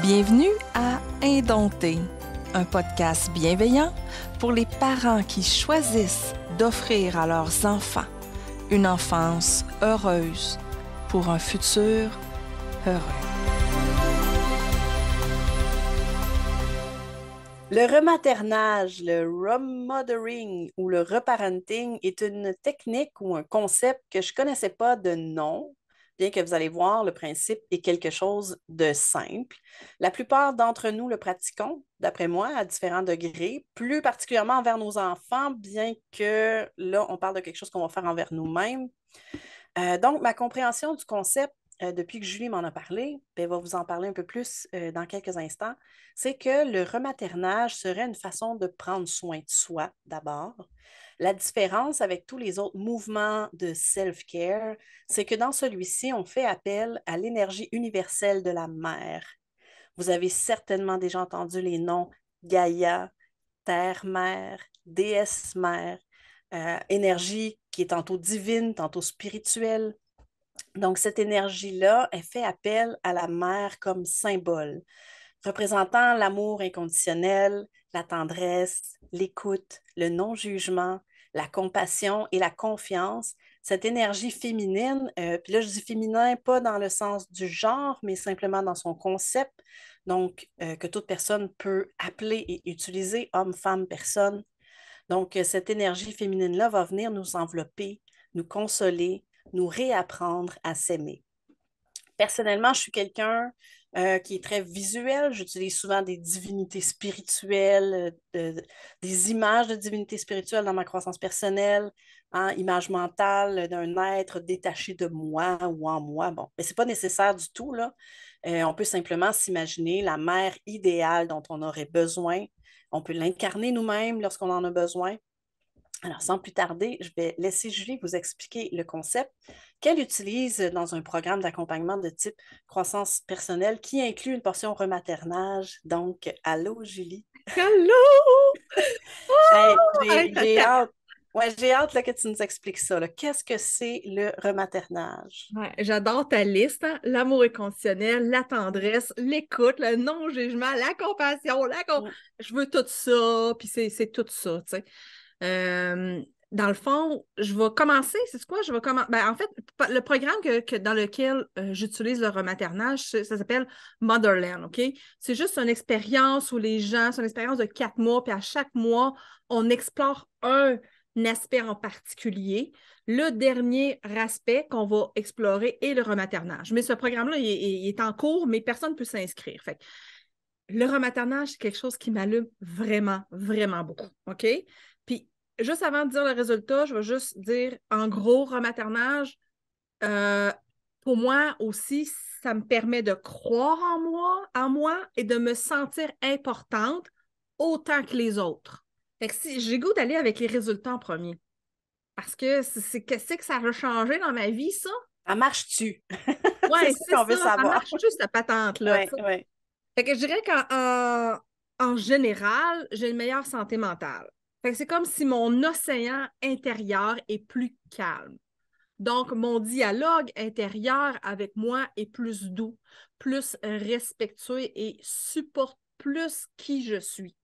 Bienvenue à Indompté, un podcast bienveillant pour les parents qui choisissent d'offrir à leurs enfants une enfance heureuse pour un futur heureux. Le rematernage, le remothering ou le reparenting est une technique ou un concept que je ne connaissais pas de nom, bien que vous allez voir, le principe est quelque chose de simple. La plupart d'entre nous le pratiquons, d'après moi, à différents degrés, plus particulièrement envers nos enfants, bien que là, on parle de quelque chose qu'on va faire envers nous-mêmes. Donc, ma compréhension du concept, depuis que Julie m'en a parlé, elle va vous en parler un peu plus dans quelques instants, c'est que le rematernage serait une façon de prendre soin de soi d'abord. La différence avec tous les autres mouvements de self-care, c'est que dans celui-ci, on fait appel à l'énergie universelle de la mère. Vous avez certainement déjà entendu les noms Gaïa, Terre-mère, déesse-mère, énergie qui est tantôt divine, tantôt spirituelle. Donc, cette énergie-là, elle fait appel à la mère comme symbole, représentant l'amour inconditionnel, la tendresse, l'écoute, le non-jugement, la compassion et la confiance. Cette énergie féminine, puis là, je dis féminin pas dans le sens du genre, mais simplement dans son concept, donc que toute personne peut appeler et utiliser, homme, femme, personne. Donc, cette énergie féminine-là va venir nous envelopper, nous consoler, nous réapprendre à s'aimer. Personnellement, je suis quelqu'un qui est très visuel. J'utilise souvent des divinités spirituelles, des images de divinités spirituelles dans ma croissance personnelle, hein, image mentale d'un être détaché de moi ou en moi. Bon, mais ce n'est pas nécessaire du tout, là. On peut simplement s'imaginer la mère idéale dont on aurait besoin. On peut l'incarner nous-mêmes lorsqu'on en a besoin. Alors, sans plus tarder, je vais laisser Julie vous expliquer le concept qu'elle utilise dans un programme d'accompagnement de type croissance personnelle qui inclut une portion rematernage. Donc, allô, Julie. Hello! Hey, Oh! j'ai hâte. Ouais, j'ai hâte là, que tu nous expliques ça, là. Qu'est-ce que c'est le rematernage? Ouais, j'adore ta liste, hein. L'amour inconditionnel, la tendresse, l'écoute, le non-jugement, la compassion, je veux tout ça, puis c'est tout ça, tu sais. Dans le fond, je vais commencer, c'est quoi? En fait, le programme dans lequel j'utilise le rematernage, ça s'appelle Motherland, OK? C'est juste une expérience où c'est une expérience de 4 mois, puis à chaque mois, on explore un aspect en particulier. Le dernier aspect qu'on va explorer est le rematernage. Mais ce programme-là, il est en cours, mais personne ne peut s'inscrire. Fait que le rematernage, c'est quelque chose qui m'allume vraiment, vraiment beaucoup. OK? Puis, juste avant de dire le résultat, je vais juste dire, en gros, rematernage, pour moi aussi, ça me permet de croire en moi et de me sentir importante autant que les autres. Fait que si j'ai goût d'aller avec les résultats en premier. Parce que qu'est-ce que ça a changé dans ma vie, ça? Ça marche-tu? C'est Ouais, ça c'est qu'on veut ça. Ça savoir. marche juste, cette patente-là. Oui, oui. Fait que je dirais en général, j'ai une meilleure santé mentale. Fait que c'est comme si mon océan intérieur est plus calme. Donc, mon dialogue intérieur avec moi est plus doux, plus respectueux et supporte plus qui je suis.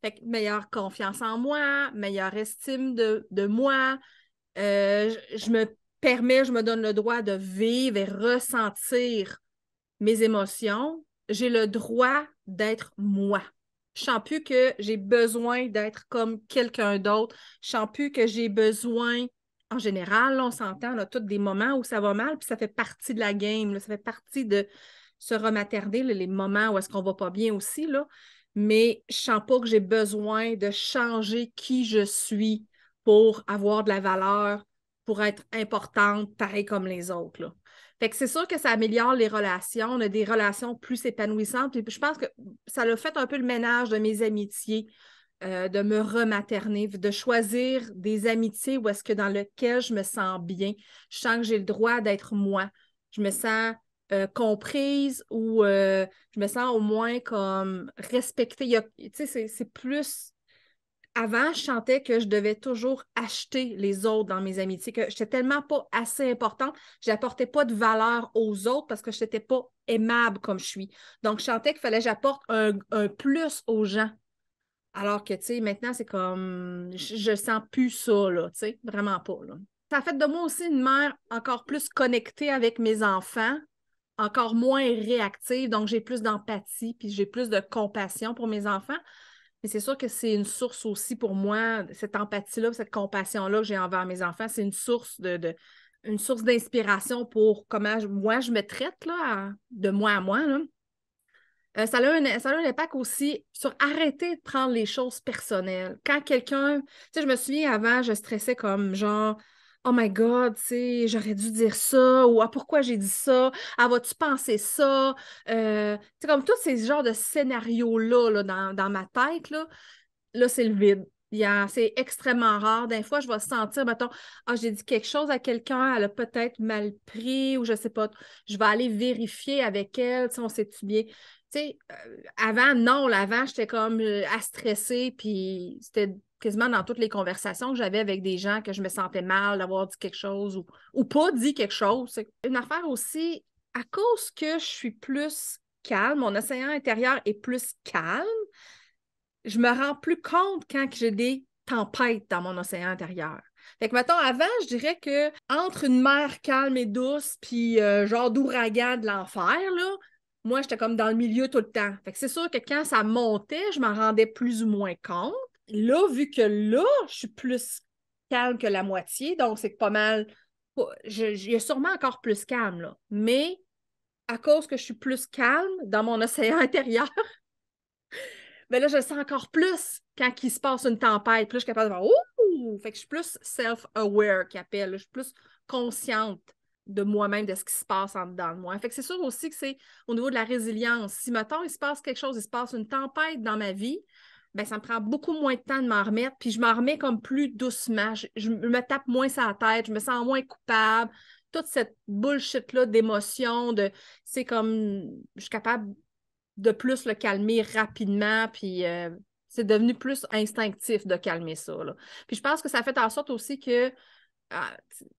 Fait que meilleure confiance en moi, meilleure estime de moi. Je me donne le droit de vivre et ressentir mes émotions. J'ai le droit d'être moi. Je ne sens plus que j'ai besoin d'être comme quelqu'un d'autre. Je ne sens plus que j'ai besoin. En général, là, on s'entend, on a tous des moments où ça va mal, puis ça fait partie de la game, là, ça fait partie de se rematerner, là, les moments où est-ce qu'on ne va pas bien aussi, là. Mais je ne sens pas que j'ai besoin de changer qui je suis pour avoir de la valeur, pour être importante, pareil comme les autres, là. Fait que c'est sûr que ça améliore les relations. On a des relations plus épanouissantes. Et puis je pense que ça a fait un peu le ménage de mes amitiés, de me rematerner, de choisir des amitiés où est-ce que dans lesquelles je me sens bien. Je sens que j'ai le droit d'être moi. Je me sens comprise ou je me sens au moins comme respectée. Tu sais, c'est plus avant, je sentais que je devais toujours acheter les autres dans mes amitiés, que je n'étais tellement pas assez importante, je n'apportais pas de valeur aux autres parce que je n'étais pas aimable comme je suis. Donc, je sentais qu'il fallait que j'apporte un plus aux gens. Alors que, tu sais, maintenant, c'est comme, je sens plus ça, là, tu sais, vraiment pas, là. Ça a fait de moi aussi une mère encore plus connectée avec mes enfants, encore moins réactive, donc j'ai plus d'empathie, puis j'ai plus de compassion pour mes enfants. Mais c'est sûr que c'est une source aussi pour moi, cette empathie-là, cette compassion-là que j'ai envers mes enfants, c'est une source une source d'inspiration pour comment moi je me traite là, de moi à moi. Là. Ça a un impact aussi sur arrêter de prendre les choses personnelles. Quand quelqu'un, tu sais, je me souviens avant, je stressais comme genre, oh my God, tu sais, j'aurais dû dire ça, ou ah, pourquoi j'ai dit ça, ah, vas-tu penser ça? Tu sais, comme tous ces genres de scénarios-là là, dans ma tête, là, c'est le vide. C'est extrêmement rare. Des fois, je vais sentir, mettons, ah, j'ai dit quelque chose à quelqu'un, elle a peut-être mal pris, ou je sais pas. Je vais aller vérifier avec elle, tu sais, on sait-tu bien. Tu sais, avant, non, avant, j'étais comme à stresser, puis c'était quasiment dans toutes les conversations que j'avais avec des gens que je me sentais mal d'avoir dit quelque chose ou pas dit quelque chose. C'est une affaire aussi, à cause que je suis plus calme, mon océan intérieur est plus calme, je me rends plus compte quand j'ai des tempêtes dans mon océan intérieur. Fait que, mettons, avant, je dirais que entre une mer calme et douce, puis genre d'ouragan de l'enfer, là, moi, j'étais comme dans le milieu tout le temps. Fait que c'est sûr que quand ça montait, je m'en rendais plus ou moins compte. Là, vu que là, je suis plus calme que la moitié, donc c'est pas mal. Il y a sûrement encore plus calme, là. Mais à cause que je suis plus calme dans mon océan intérieur, mais là, je le sens encore plus quand il se passe une tempête. Puis là, je suis capable de faire ouh! Fait que je suis plus self-aware qui appelle. Je suis plus consciente de moi-même, de ce qui se passe en dedans de moi. Fait que c'est sûr aussi que c'est au niveau de la résilience. Si, mettons, il se passe quelque chose, il se passe une tempête dans ma vie, ben ça me prend beaucoup moins de temps de m'en remettre, puis je m'en remets comme plus doucement. Je me tape moins sur la tête, je me sens moins coupable. Toute cette bullshit-là d'émotions, c'est comme, je suis capable de plus le calmer rapidement, puis c'est devenu plus instinctif de calmer ça. Là. Puis je pense que ça fait en sorte aussi que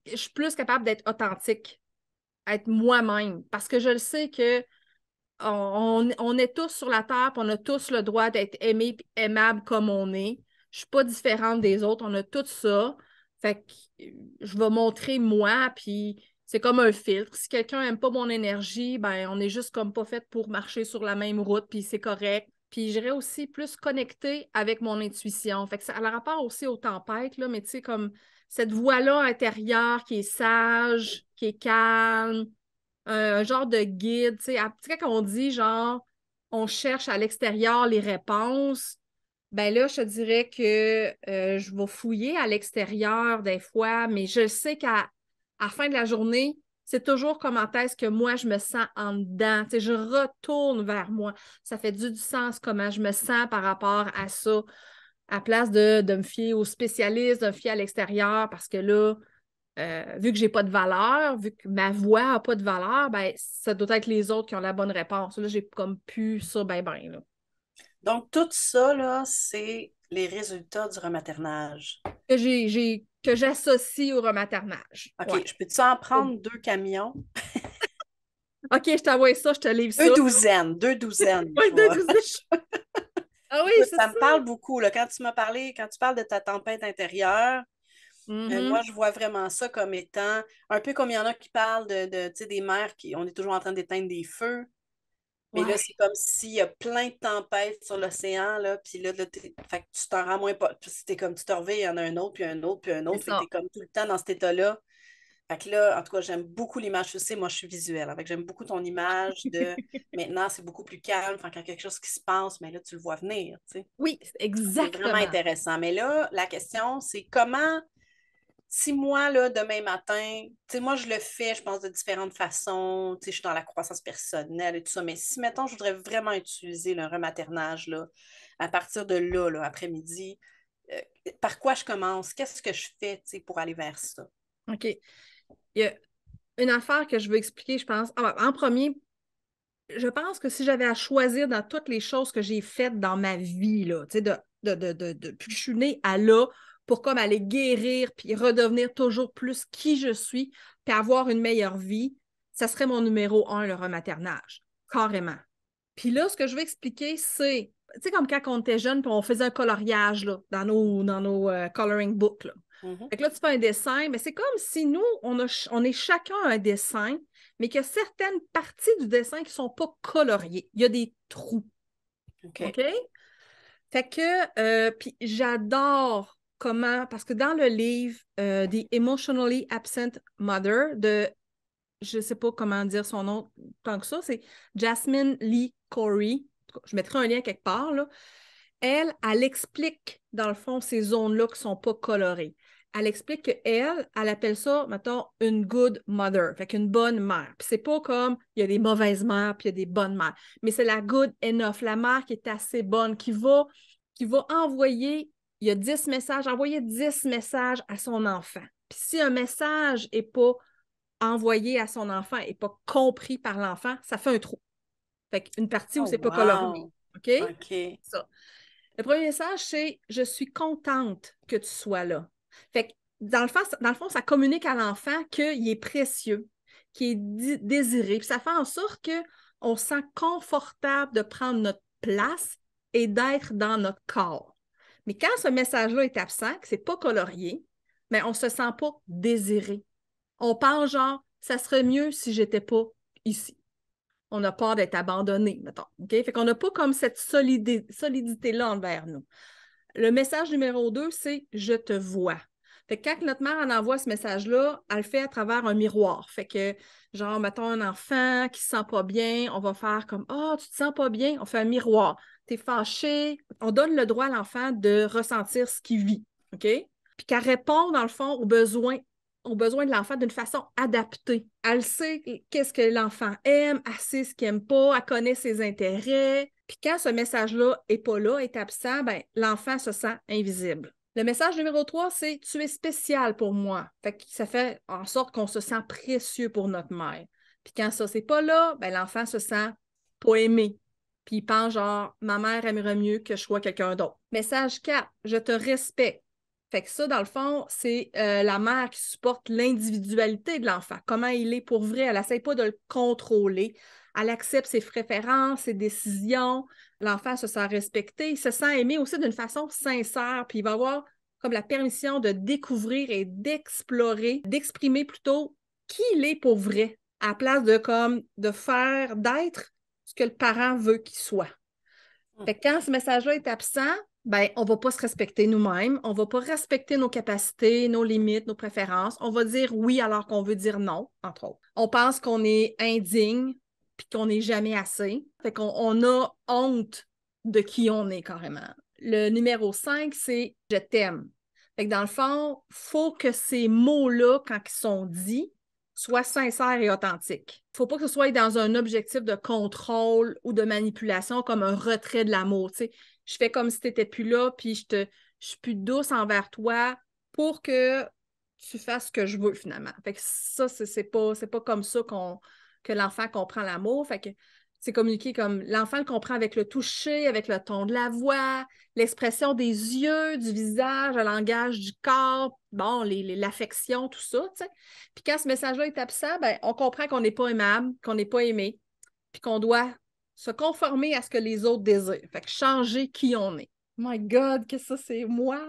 je suis plus capable d'être authentique, être moi-même, parce que je le sais que on est tous sur la terre, puis on a tous le droit d'être aimé et aimable comme on est. Je suis pas différente des autres, on a tout ça. Fait que je vais montrer moi, puis c'est comme un filtre. Si quelqu'un n'aime pas mon énergie, ben on est juste comme pas fait pour marcher sur la même route, puis c'est correct. Puis j'irai aussi plus connecter avec mon intuition. Fait que ça a le rapport aussi aux tempêtes, là, mais tu sais, comme cette voix-là intérieure qui est sage, qui est calme, un genre de guide, tu sais, quand on dit genre on cherche à l'extérieur les réponses, ben là, je te dirais que je vais fouiller à l'extérieur des fois, mais je sais qu'à la fin de la journée, c'est toujours comment est-ce que moi, je me sens en dedans. Tu sais, je retourne vers moi. Ça fait du sens comment je me sens par rapport à ça, à place de me fier aux spécialistes, de me fier à l'extérieur, parce que là, vu que j'ai pas de valeur, vu que ma voix n'a pas de valeur, ben, ça doit être les autres qui ont la bonne réponse. Là, j'ai comme pu ça, ben, là. Donc, tout ça, là, c'est les résultats du rematernage. Que j'associe au rematernage. OK, Ouais. je peux-tu en prendre 2 camions? OK, je t'envoie ça, je te livre ça. 2 douzaines, 2 douzaines. Ouais, je deux vais- douzaines. Ah oui, Écoute, c'est ça ça. me parle beaucoup, là. Quand tu parles de ta tempête intérieure, moi, Mhm. je vois vraiment ça comme étant un peu comme il y en a qui parlent tu sais, des mers on est toujours en train d'éteindre des feux. Mais là, Ouais, c'est comme s'il y a plein de tempêtes sur l'océan, là, puis là, fait que tu t'en rends moins pas. Puis t'es comme, tu te réveilles, il y en a un autre, puis un autre, puis un c'est autre, fait que t'es ça. comme tout le temps dans cet état-là. Fait que là, en tout cas, j'aime beaucoup l'image. Tu sais, moi, je suis visuelle. Fait que j'aime beaucoup ton image de maintenant, c'est beaucoup plus calme. Enfin, quand il y a quelque chose qui se passe, mais là, tu le vois venir, tu sais. Oui, C'est vraiment exactement. intéressant. Mais là, la question, c'est comment si moi, là, demain matin, tu sais, moi, je le fais, je pense, de différentes façons, tu sais, je suis dans la croissance personnelle et tout ça, mais si, mettons, je voudrais vraiment utiliser le rematernage, là, à partir de là, après-midi, euh, par quoi je commence? Qu'est-ce que je fais, tu sais, pour aller vers ça? OK. Il y a une affaire que je veux expliquer, je pense. En premier, je pense que si j'avais à choisir dans toutes les choses que j'ai faites dans ma vie, là, tu sais, de depuis que je suis née à là pour comme aller guérir puis redevenir toujours plus qui je suis puis avoir une meilleure vie, ça serait mon numéro 1, le rematernage. Carrément. Puis là, ce que je veux expliquer, c'est, tu sais, comme quand on était jeune puis on faisait un coloriage là, dans nos coloring books. Là. Mhm. Fait que là, tu fais un dessin, mais c'est comme si nous, on est chacun un dessin, mais qu'il y a certaines parties du dessin qui ne sont pas coloriées. Il y a des trous. OK. OK? Fait que, puis j'adore comment, parce que dans le livre The Emotionally Absent Mother de, je ne sais pas comment dire son nom tant que ça, c'est Jasmine Lee Corey. Je mettrai un lien quelque part, là. Elle explique, dans le fond, ces zones-là qui ne sont pas colorées. Elle explique qu'elle appelle ça, mettons, une good mother, fait qu'une bonne mère. Puis c'est pas comme, il y a des mauvaises mères, puis il y a des bonnes mères, mais c'est la good enough, la mère qui est assez bonne, qui va envoyer, il y a 10 messages, envoyer 10 messages à son enfant. Puis si un message n'est pas envoyé à son enfant, n'est pas compris par l'enfant, ça fait un trou. Fait qu'une partie où Oh, c'est pas colorié. wow! OK? OK. Ça. Le premier message, c'est « Je suis contente que tu sois là ». Fait que dans le fond, ça communique à l'enfant qu'il est précieux, qu'il est désiré. Puis ça fait en sorte qu'on se sent confortable de prendre notre place et d'être dans notre corps. Mais quand ce message-là est absent, que ce n'est pas colorié, mais on ne se sent pas désiré. On pense genre, ça serait mieux si je n'étais pas ici. On a peur d'être abandonné, mettons. Okay? Fait qu'on n'a pas comme cette solidité-là envers nous. Le message numéro 2, c'est « je te vois ». Fait que quand notre mère en envoie ce message-là, elle le fait à travers un miroir. Fait que, genre, mettons un enfant qui ne se sent pas bien, on va faire comme « Ah, tu te sens pas bien », on fait un miroir. Tu es fâché. On donne le droit à l'enfant de ressentir ce qu'il vit. OK? Puis qu'elle répond, dans le fond, aux besoins de l'enfant d'une façon adaptée. Elle sait qu'est-ce que l'enfant aime, elle sait ce qu'il n'aime pas, elle connaît ses intérêts. Puis quand ce message-là n'est pas là, est absent, ben, l'enfant se sent invisible. Le message numéro 3, c'est « Tu es spécial pour moi ». Fait que ça fait en sorte qu'on se sent précieux pour notre mère. Puis quand ça, c'est pas là, ben, l'enfant se sent pas aimé. Puis il pense genre « Ma mère aimerait mieux que je sois quelqu'un d'autre ». Message 4, « Je te respecte ». Fait que ça, dans le fond, c'est la mère qui supporte l'individualité de l'enfant. Comment il est pour vrai. Elle n'essaie pas de le contrôler. Elle accepte ses préférences, ses décisions. L'enfant se sent respecté. Il se sent aimé aussi d'une façon sincère. Puis il va avoir comme la permission de découvrir et d'explorer, d'exprimer plutôt qui il est pour vrai, à la place d'être ce que le parent veut qu'il soit. Fait que quand ce message-là est absent, ben, on ne va pas se respecter nous-mêmes, on ne va pas respecter nos capacités, nos limites, nos préférences. On va dire oui alors qu'on veut dire non, entre autres. On pense qu'on est indigne puis qu'on n'est jamais assez. Fait qu'on a honte de qui on est carrément. Le numéro 5, c'est « je t'aime ». Fait que dans le fond, il faut que ces mots-là, quand ils sont dits, soient sincères et authentiques. Il ne faut pas que ce soit dans un objectif de contrôle ou de manipulation comme un retrait de l'amour. Tu sais, je fais comme si tu n'étais plus là, puis je suis plus douce envers toi pour que tu fasses ce que je veux finalement. Fait que ça, c'est pas comme ça que l'enfant comprend l'amour. Fait que c'est communiqué comme l'enfant le comprend avec le toucher, avec le ton de la voix, l'expression des yeux, du visage, le langage du corps, bon, l'affection, tout ça, tu sais. Puis quand ce message-là est absent, ben, on comprend qu'on n'est pas aimable, qu'on n'est pas aimé, puis qu'on doit se conformer à ce que les autres désirent. Fait que changer qui on est. My God, que ça, c'est moi!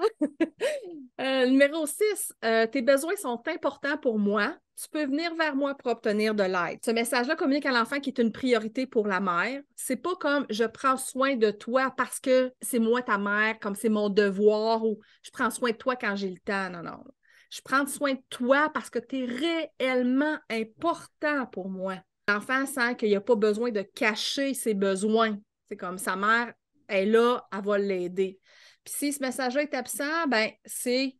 Numéro 6, tes besoins sont importants pour moi. Tu peux venir vers moi pour obtenir de l'aide. Ce message-là communique à l'enfant qui est une priorité pour la mère. C'est pas comme je prends soin de toi parce que c'est moi ta mère, comme c'est mon devoir, ou je prends soin de toi quand j'ai le temps. Non, non. Je prends soin de toi parce que tu es réellement important pour moi. L'enfant sent qu'il n'y a pas besoin de cacher ses besoins. C'est comme sa mère est là, elle va l'aider. Puis si ce message-là est absent, ben c'est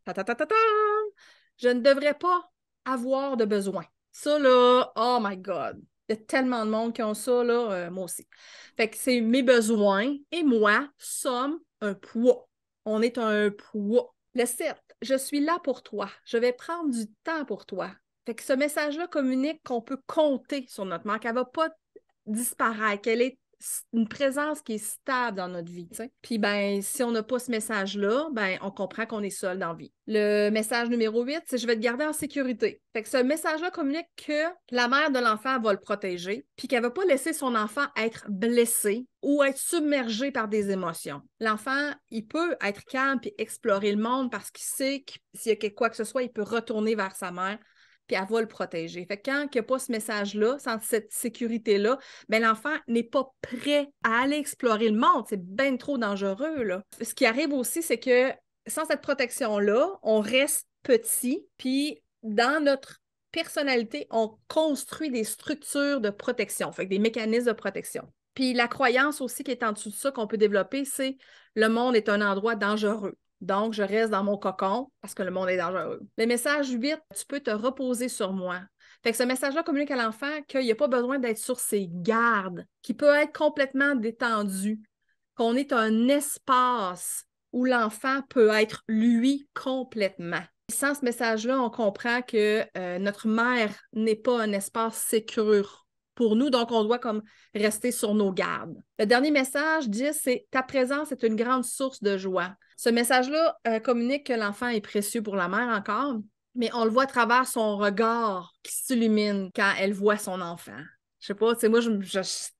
je ne devrais pas avoir de besoin. Ça, là, oh my God! Il y a tellement de monde qui ont ça, là, moi aussi. Fait que c'est mes besoins et moi sommes un poids. On est un poids. Le 7, je suis là pour toi. Je vais prendre du temps pour toi. Fait que ce message-là communique qu'on peut compter sur notre mère, qu'elle ne va pas disparaître, qu'elle est une présence qui est stable dans notre vie, tu sais. Puis, ben, si on n'a pas ce message-là, ben, on comprend qu'on est seul dans la vie. Le message numéro 8, c'est « Je vais te garder en sécurité ». Fait que ce message-là communique que la mère de l'enfant va le protéger, puis qu'elle ne va pas laisser son enfant être blessé ou être submergé par des émotions. L'enfant, il peut être calme puis explorer le monde parce qu'il sait que s'il y a quoi que ce soit, il peut retourner vers sa mère puis elle va le protéger. Fait que quand il n'y a pas ce message-là, sans cette sécurité-là, ben l'enfant n'est pas prêt à aller explorer le monde. C'est bien trop dangereux, là. Ce qui arrive aussi, c'est que sans cette protection-là, on reste petit, puis dans notre personnalité, on construit des structures de protection, fait que des mécanismes de protection. Puis la croyance aussi qui est en dessous de ça qu'on peut développer, c'est le monde est un endroit dangereux. Donc, je reste dans mon cocon parce que le monde est dangereux. Le message 8, tu peux te reposer sur moi. Fait que ce message-là communique à l'enfant qu'il n'y a pas besoin d'être sur ses gardes, qu'il peut être complètement détendu, qu'on est un espace où l'enfant peut être lui complètement. Sans ce message-là, on comprend que notre mère n'est pas un espace sécure pour nous, donc on doit comme rester sur nos gardes. Le dernier message, 10, c'est « Ta présence est une grande source de joie ». Ce message-là communique que l'enfant est précieux pour la mère encore, mais on le voit à travers son regard qui s'illumine quand elle voit son enfant. Je sais pas, tu sais, moi,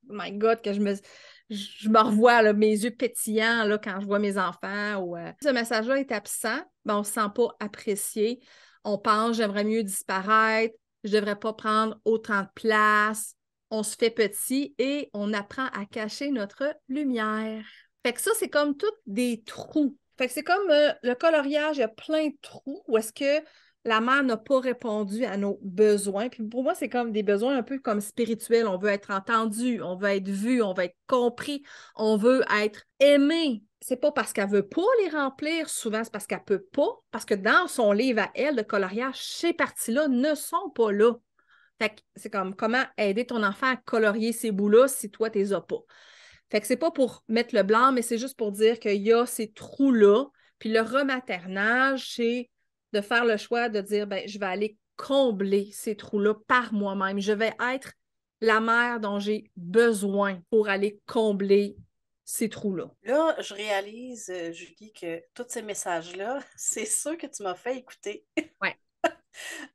my God, que je me revois, là, mes yeux pétillants là, quand je vois mes enfants. Ce message-là est absent, ben, on ne se sent pas apprécié. On pense « J'aimerais mieux disparaître, je ne devrais pas prendre autant de place ». On se fait petit et on apprend à cacher notre lumière. Fait que ça, c'est comme tous des trous. Fait que c'est comme le coloriage, il y a plein de trous où est-ce que la mère n'a pas répondu à nos besoins. Puis pour moi, c'est comme des besoins un peu comme spirituels. On veut être entendu, on veut être vu, on veut être compris, on veut être aimé. C'est pas parce qu'elle veut pas les remplir, souvent c'est parce qu'elle peut pas, parce que dans son livre à elle, le coloriage, ces parties-là ne sont pas là. Fait que c'est comme comment aider ton enfant à colorier ces bouts-là si toi, tu les as pas. Fait que c'est pas pour mettre le blanc, mais c'est juste pour dire qu'il y a ces trous-là. Puis le rematernage, c'est de faire le choix de dire, ben, je vais aller combler ces trous-là par moi-même. Je vais être la mère dont j'ai besoin pour aller combler ces trous-là. Là, je réalise, Julie, que tous ces messages-là, c'est ceux que tu m'as fait écouter. Ouais.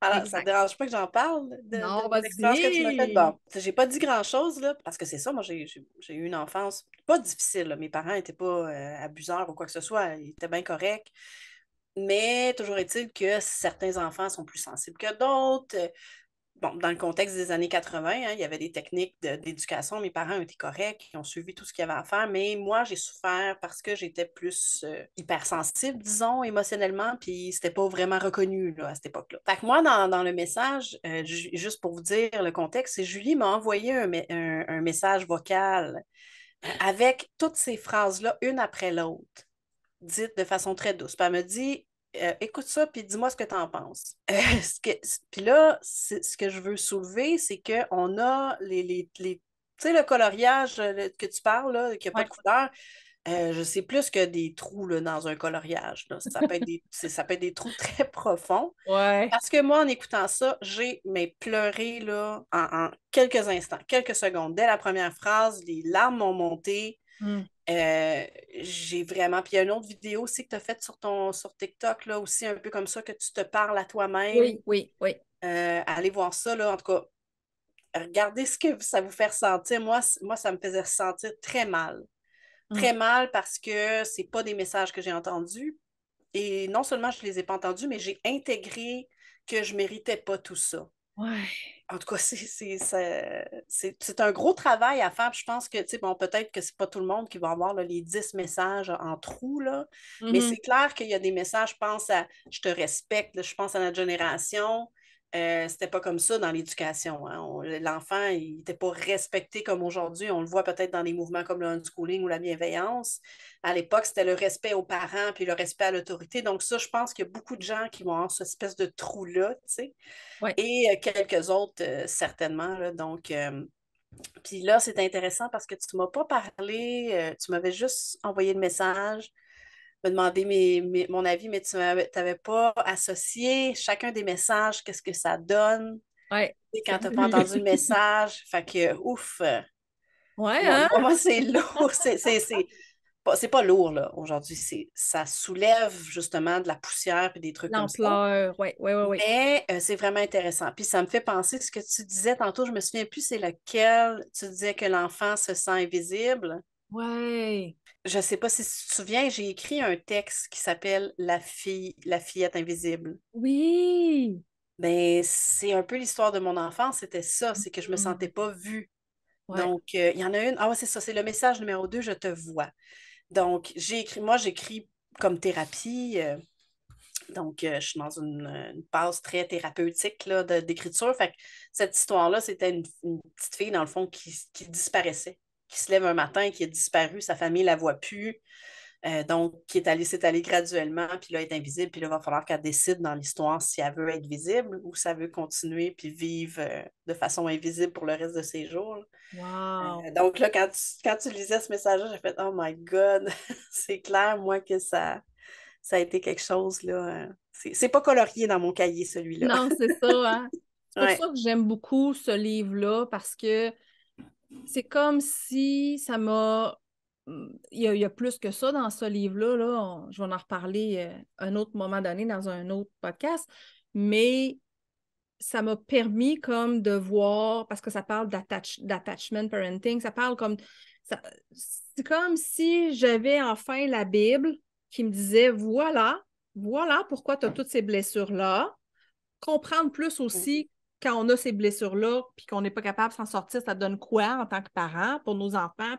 Alors, ça ne Exact. te dérange pas que j'en parle Non, de l'expérience que tu m'as faite? vas-y! Bon, j'ai pas dit grand-chose, là, parce que c'est ça, moi, j'ai eu une enfance pas difficile, là. Mes parents n'étaient pas abuseurs ou quoi que ce soit, ils étaient bien corrects. Mais toujours est-il que certains enfants sont plus sensibles que d'autres. Bon, dans le contexte des années 80, hein, il y avait des techniques d'éducation. Mes parents ont été corrects, ils ont suivi tout ce qu'il y avait à faire, mais moi, j'ai souffert parce que j'étais plus hypersensible, disons, émotionnellement, puis c'était pas vraiment reconnu là, à cette époque-là. Fait que moi, dans le message, juste pour vous dire le contexte, c'est Julie m'a envoyé un message vocal avec toutes ces phrases-là, une après l'autre, dites de façon très douce. Puis elle me dit écoute ça, puis dis-moi ce que tu en penses. Puis là, ce que je veux soulever, c'est qu'on a tu sais, le coloriage que tu parles, là, qui n'a pas Ouais. de couleur, je sais plus que des trous là, dans un coloriage. Là. Ça peut être ça peut être des trous très profonds. Ouais. Parce que moi, en écoutant ça, j'ai pleuré là, en quelques instants, quelques secondes. Dès la première phrase, les larmes m'ont monté. Mm. J'ai vraiment. Puis il y a une autre vidéo aussi que tu as faite sur TikTok, là, aussi un peu comme ça, que tu te parles à toi-même. Oui, oui, oui. Allez voir ça, là. En tout cas, regardez ce que ça vous fait ressentir. Moi, ça me faisait ressentir très mal. Mm. Très mal parce que c'est pas des messages que j'ai entendus. Et non seulement je les ai pas entendus, mais j'ai intégré que je méritais pas tout ça. Ouais. En tout cas, c'est un gros travail à faire. Puis je pense que, tu sais, bon, peut-être que c'est pas tout le monde qui va avoir là, les 10 messages en trous, là. Mais Mhm. c'est clair qu'il y a des messages, je pense à je te respecte, là, je pense à notre génération. C'était pas comme ça dans l'éducation. Hein. L'enfant, il n'était pas respecté comme aujourd'hui. On le voit peut-être dans des mouvements comme le unschooling ou la bienveillance. À l'époque, c'était le respect aux parents puis le respect à l'autorité. Donc, ça, je pense qu'il y a beaucoup de gens qui vont avoir cette espèce de trou-là, tu sais. Ouais. Et quelques autres, certainement. Là. Donc, puis là, c'est intéressant parce que tu ne m'as pas parlé, tu m'avais juste envoyé le message, me demander mon avis, mais tu n'avais pas associé chacun des messages, qu'est-ce que ça donne Ouais. tu sais, quand tu n'as pas entendu le message. Fait que, ouf, Ouais, hein? Moi, c'est lourd. C'est pas lourd, là, aujourd'hui. Ça soulève justement de la poussière et des trucs comme ça. L'ampleur, oui, oui, oui, oui. Mais c'est vraiment intéressant. Puis ça me fait penser ce que tu disais tantôt, je me souviens plus c'est lequel. Tu disais que l'enfant se sent invisible. Ouais. Je sais pas si tu te souviens, j'ai écrit un texte qui s'appelle La fillette invisible. Oui. Ben, c'est un peu l'histoire de mon enfance, c'était ça, c'est que je me sentais Mhm. pas vue. Ouais. Donc, il y en a une. Ah ouais, c'est ça, c'est le message numéro 2, je te vois. Donc, j'écris comme thérapie. Donc, je suis dans une phase très thérapeutique là, d'écriture. Fait que cette histoire-là, c'était une petite fille, dans le fond, qui disparaissait, qui se lève un matin, qui est disparue, sa famille ne la voit plus. Donc, s'est allée graduellement, puis là, elle est invisible, puis là, il va falloir qu'elle décide dans l'histoire si elle veut être visible ou si elle veut continuer puis vivre de façon invisible pour le reste de ses jours. Wow. Donc là, quand tu lisais ce message-là, j'ai fait Oh my God, c'est clair, moi, que ça a été quelque chose, là. C'est pas colorié dans mon cahier, celui-là. Non, c'est ça, hein? C'est pour Ouais. ça que j'aime beaucoup ce livre-là, parce que c'est comme si ça m'a... il y a plus que ça dans ce livre-là. Là. Je vais en reparler un autre moment donné dans un autre podcast. Mais ça m'a permis comme de voir, parce que ça parle d'attachment parenting, ça parle comme... c'est comme si j'avais enfin la Bible qui me disait, voilà pourquoi tu as toutes ces blessures-là. Comprendre plus aussi quand on a ces blessures-là, puis qu'on n'est pas capable de s'en sortir, ça donne quoi en tant que parent pour nos enfants?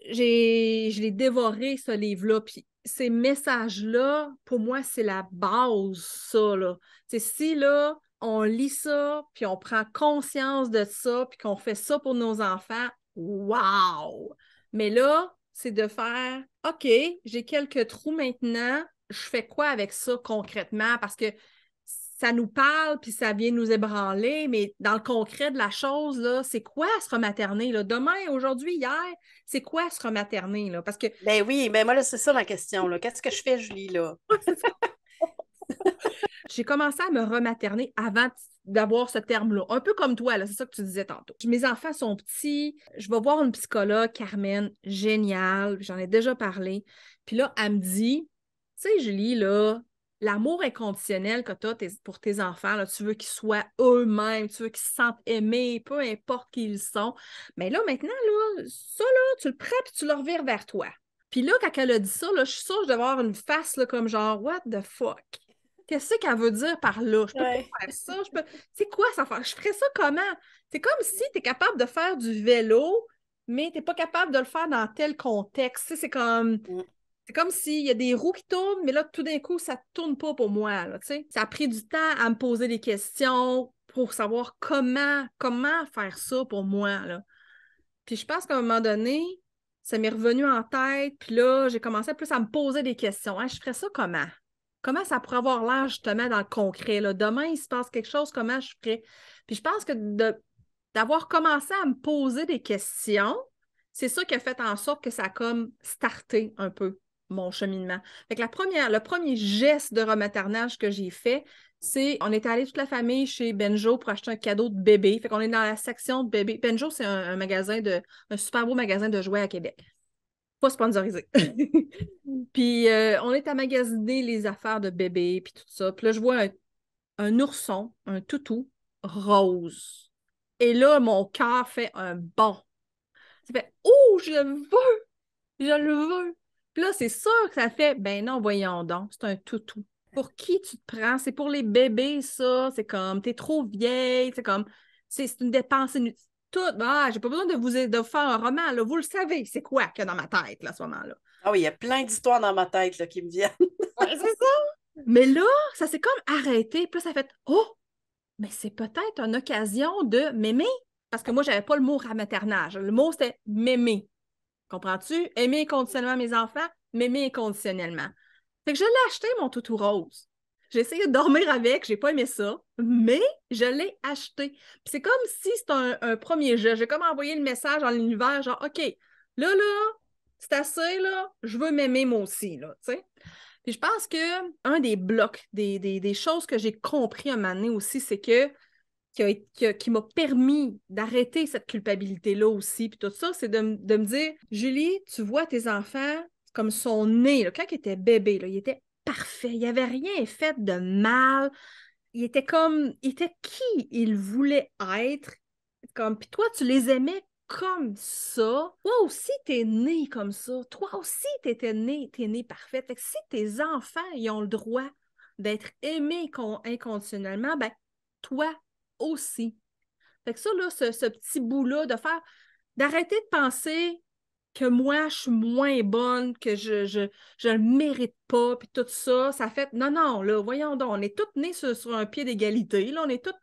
Je l'ai dévoré, ce livre-là. Puis ces messages-là, pour moi, c'est la base, ça, là. C'est si, là, on lit ça, puis on prend conscience de ça, puis qu'on fait ça pour nos enfants, wow! Mais là, c'est de faire, OK, j'ai quelques trous maintenant, je fais quoi avec ça concrètement? Parce que ça nous parle, puis ça vient nous ébranler, mais dans le concret de la chose, là, c'est quoi se rematerner, là? Demain, aujourd'hui, hier, c'est quoi se rematerner, là? Parce que Ben oui, ben moi, là, c'est ça ma question, là. Qu'est-ce que je fais, Julie, là? j'ai commencé à me rematerner avant d'avoir ce terme-là. Un peu comme toi, là, c'est ça que tu disais tantôt. Mes enfants sont petits, je vais voir une psychologue, Carmen, géniale, j'en ai déjà parlé. Puis là, elle me dit, tu sais, Julie, là, l'amour inconditionnel que tu as pour tes enfants, là, tu veux qu'ils soient eux-mêmes, tu veux qu'ils se sentent aimés, peu importe qui ils sont. Mais là, maintenant, là, ça, là, tu le prends puis tu le revires vers toi. Puis là, quand elle a dit ça, là, je suis sûre que je devais avoir une face là, comme genre, what the fuck? Qu'est-ce qu'elle veut dire par là? Je peux pas Ouais. faire ça. C'est quoi ça faire? Je ferais ça comment? C'est comme si tu es capable de faire du vélo, mais tu n'es pas capable de le faire dans tel contexte. Tu sais, Mm. c'est comme s'il y a des roues qui tournent, mais là, tout d'un coup, ça ne tourne pas pour moi. Là, tu sais. Ça a pris du temps à me poser des questions pour savoir comment faire ça pour moi. Là. Puis je pense qu'à un moment donné, ça m'est revenu en tête, puis là, j'ai commencé plus à me poser des questions. Hein, je ferais ça comment? Comment ça pourrait avoir l'air justement dans le concret? Là? Demain, il se passe quelque chose, comment je ferais? Puis je pense que d'avoir commencé à me poser des questions, c'est ça qui a fait en sorte que ça a comme starté un peu mon cheminement. Fait que le premier geste de rematernage que j'ai fait, c'est on est allé toute la famille chez Benjo pour acheter un cadeau de bébé. Fait qu'on est dans la section de bébé. Benjo, c'est un super beau magasin de jouets à Québec. Pas sponsorisé. Puis on est à magasiner les affaires de bébé, puis tout ça. Puis là, je vois un ourson, un toutou rose. Et là, mon cœur fait un bond. Ça fait Oh, je le veux! Je le veux! Puis là, c'est sûr que ça fait Ben non, voyons donc, c'est un toutou. Pour qui tu te prends? C'est pour les bébés, ça. C'est comme, t'es trop vieille. C'est comme, c'est une dépense inutile. Tout, j'ai pas besoin de vous faire un roman, là. Vous le savez, c'est quoi qu'il y a dans ma tête, là, à ce moment-là. Ah oui, il y a plein d'histoires dans ma tête là, qui me viennent. Ouais, c'est ça. Mais là, ça s'est comme arrêté. Puis là, ça fait Oh, mais c'est peut-être une occasion de m'aimer. Parce que moi, j'avais pas le mot ramaternage. Le mot, c'était m'aimer. Comprends-tu? Aimer inconditionnellement mes enfants, m'aimer inconditionnellement. Fait que je l'ai acheté, mon toutou rose. J'ai essayé de dormir avec, j'ai pas aimé ça, mais je l'ai acheté. Puis c'est comme si c'était un premier jeu. J'ai comme envoyé le message dans l'univers, genre, OK, là, c'est assez, là, je veux m'aimer moi aussi, là, tu sais. Puis je pense que un des blocs, des choses que j'ai compris à un moment donné aussi, c'est que qui m'a permis d'arrêter cette culpabilité-là aussi, puis tout ça, c'est de me dire, Julie, tu vois tes enfants comme son nez, là, quand il était bébé, là, il était parfait, il n'avait rien fait de mal, il était qui il voulait être, comme, puis toi, tu les aimais comme ça. Toi aussi, t'es né comme ça. Toi aussi, t'es né parfait. Fait que si tes enfants, ils ont le droit d'être aimés inconditionnellement, ben, toi aussi. Fait que ça, là, ce petit bout-là, d'arrêter de penser que moi, je suis moins bonne, que je le mérite pas, puis tout ça, ça fait, non, non, là, voyons donc, on est tous nés sur un pied d'égalité, là, on est tous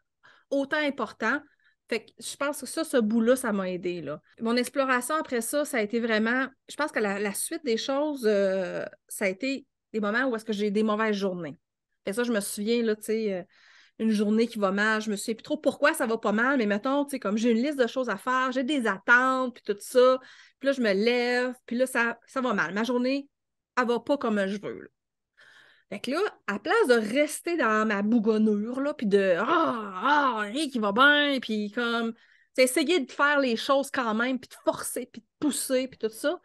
autant importants. Fait que je pense que ça, ce bout-là, ça m'a aidé, là. Mon exploration après ça, ça a été vraiment, je pense que la suite des choses, ça a été des moments où est-ce que j'ai des mauvaises journées. Fait que ça, je me souviens, là, tu sais, une journée qui va mal, je me souviens plus trop pourquoi ça va pas mal, mais mettons, tu sais, comme j'ai une liste de choses à faire, j'ai des attentes, puis tout ça, puis là, je me lève, puis là, ça va mal. Ma journée, elle va pas comme je veux, là. Fait que là, à place de rester dans ma bougonnure, là, puis de rien qui va bien, puis comme, c'est essayer de faire les choses quand même, puis de forcer, puis de pousser, puis tout ça,